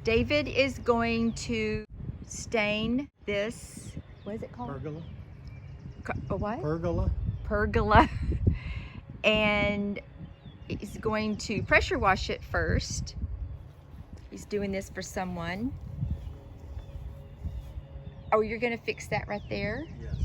David is going to stain this, what is it called? Pergola. What? Pergola. Pergola. And he's going to pressure wash it first. He's doing this for someone. Oh, you're gonna fix that right there? Yes.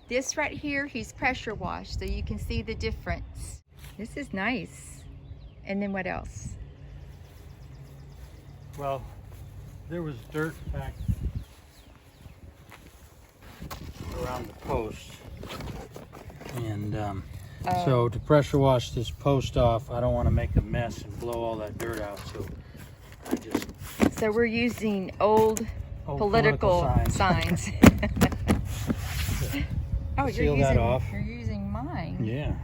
This right here, he's pressure washed, so you can see the difference. This is nice. And then what else? Well, there was dirt packed around the post, and so to pressure wash this post off, I don't want to make a mess and blow all that dirt out, so I just... So we're using old political signs. Oh, Seal that off. You're using mine. Yeah.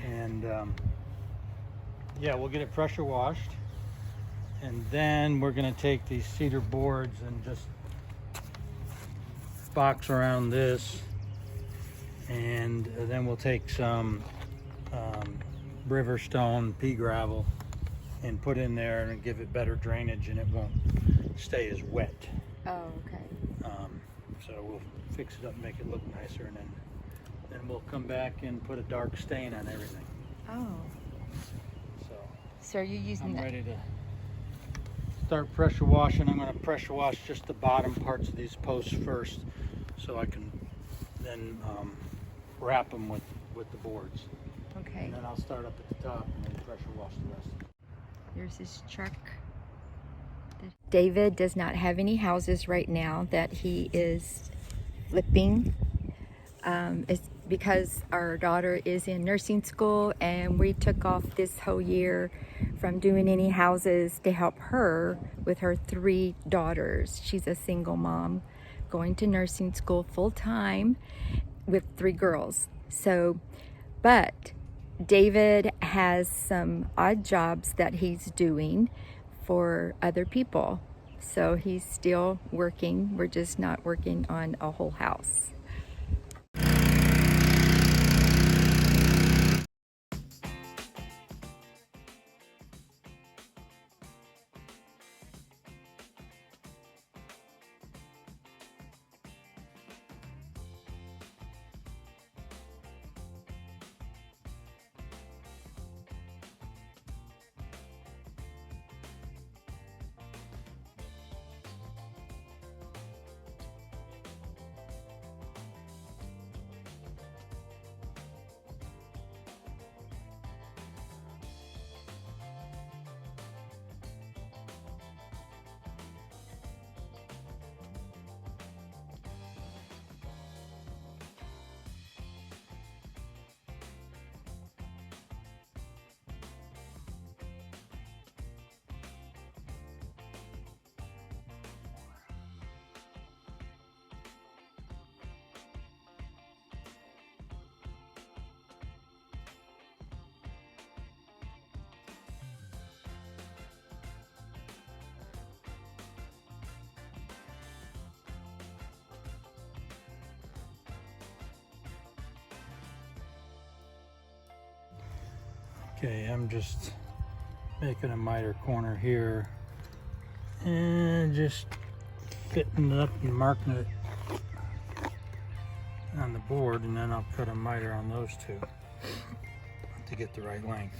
And yeah, we'll get it pressure washed, and then we're going to take these cedar boards and just box around this, and then we'll take some river stone, pea gravel, and put in there and give it better drainage, and it won't stay as wet. Oh, okay. So we'll fix it up and make it look nicer, and then we'll come back and put a dark stain on everything. Oh. So are you using I'm ready to start pressure washing. I'm going to pressure wash just the bottom parts of these posts first, so I can then wrap them with the boards. Okay. And then I'll start up at the top and then pressure wash the rest. Here's his truck. David does not have any houses right now that he is flipping. It's because our daughter is in nursing school, and we took off this whole year from doing any houses to help her with her 3 daughters. She's a single mom going to nursing school full time with 3 girls. So, but David has some odd jobs that he's doing for other people. So he's still working. We're just not working on a whole house. Okay, I'm just making a miter corner here and just fitting it up and marking it on the board, and then I'll cut a miter on those 2 to get the right length.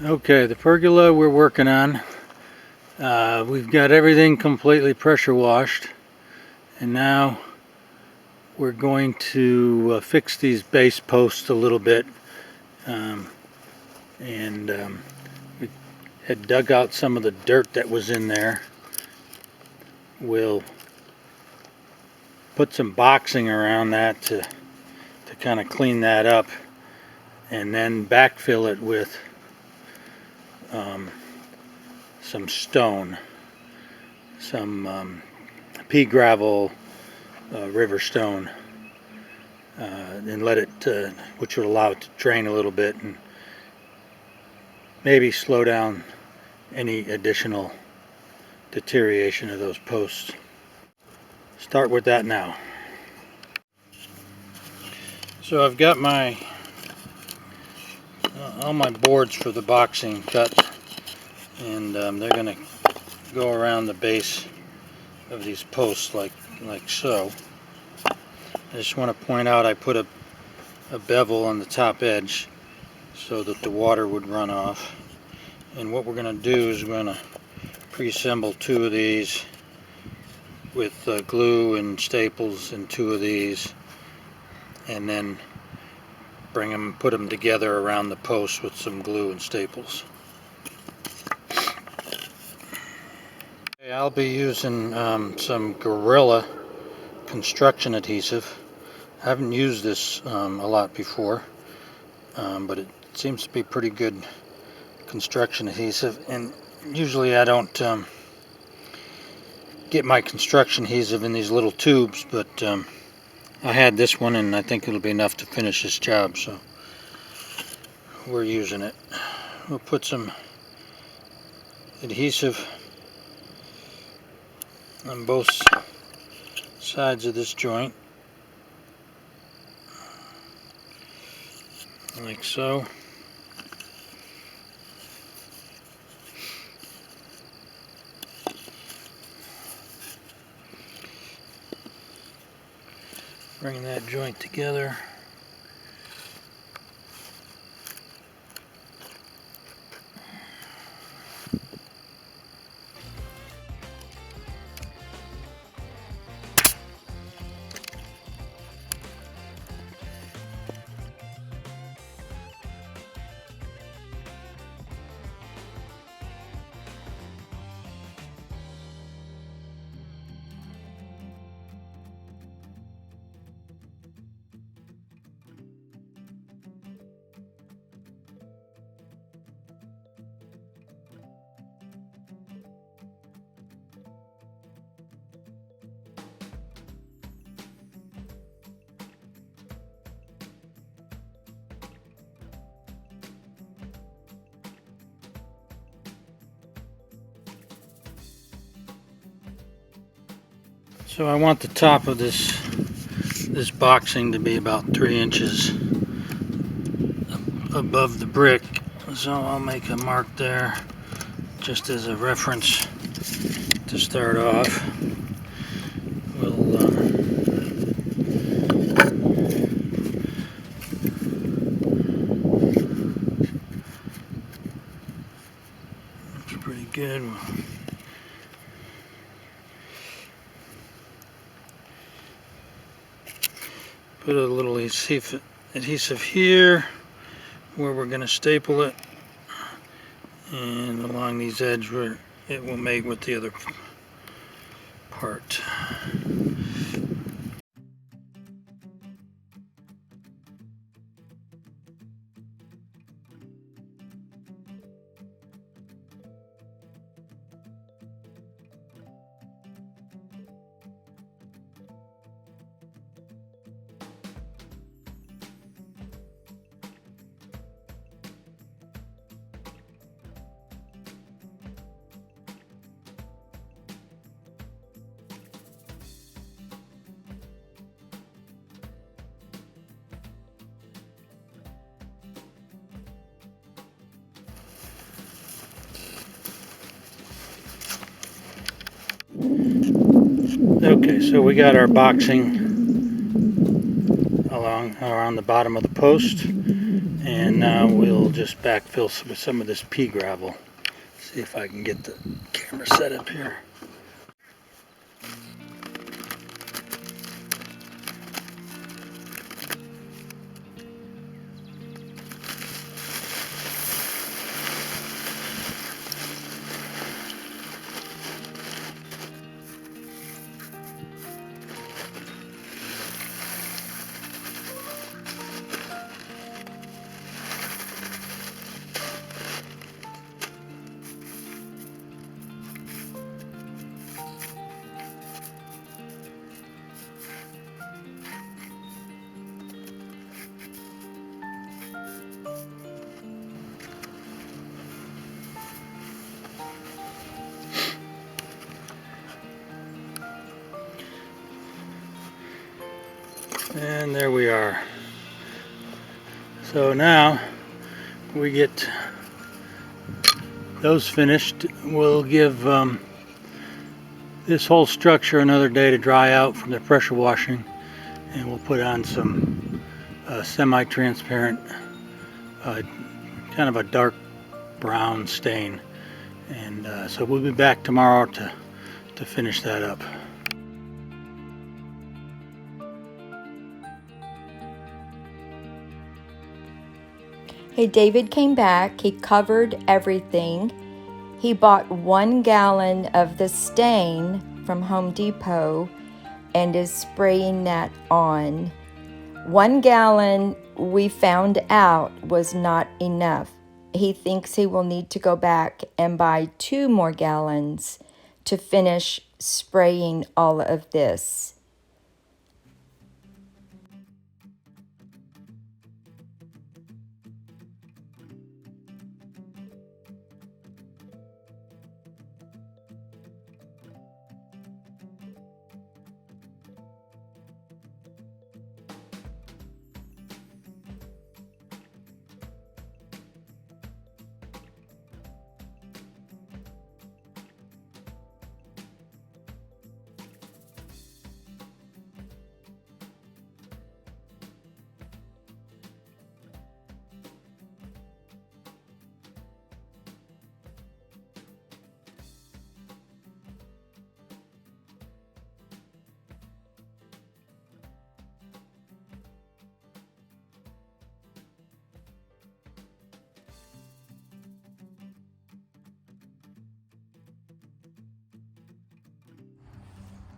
Okay, the pergola we're working on. We've got everything completely pressure washed, and now we're going to fix these base posts a little bit. We had dug out some of the dirt that was in there. We'll put some boxing around that to kind of clean that up and then backfill it with some stone, some pea gravel, river stone, and let it, which would allow it to drain a little bit and maybe slow down any additional deterioration of those posts. Start with that now. So I've got my all my boards for the boxing cut, and they're going to go around the base of these posts like so. I just want to point out I put a bevel on the top edge so that the water would run off. And what we're going to do is we're going to pre-assemble 2 of these with glue and staples, and 2 of these, and then put them together around the post with some glue and staples. Okay, I'll be using some Gorilla construction adhesive. I haven't used this a lot before, but it seems to be pretty good construction adhesive, and usually I don't get my construction adhesive in these little tubes, but I had this one and I think it'll be enough to finish this job, so we're using it. We'll put some adhesive on both sides of this joint, like so. Bring that joint together. So I want the top of this boxing to be about 3 inches above the brick, so I'll make a mark there just as a reference to start off. We'll looks pretty good. Put a little adhesive here where we're going to staple it, and along these edges where it will mate with the other part. Okay, so we got our boxing around the bottom of the post, and now we'll just backfill with some of this pea gravel. See if I can get the camera set up here. And there we are. So now we get those finished. We'll give this whole structure another day to dry out from the pressure washing, and we'll put on some semi-transparent, kind of a dark brown stain. And so we'll be back tomorrow to finish that up. Hey, David came back. He covered everything. He bought 1 gallon of the stain from Home Depot and is spraying that on. 1 gallon, we found out, was not enough. He thinks he will need to go back and buy 2 more gallons to finish spraying all of this.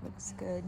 Looks good.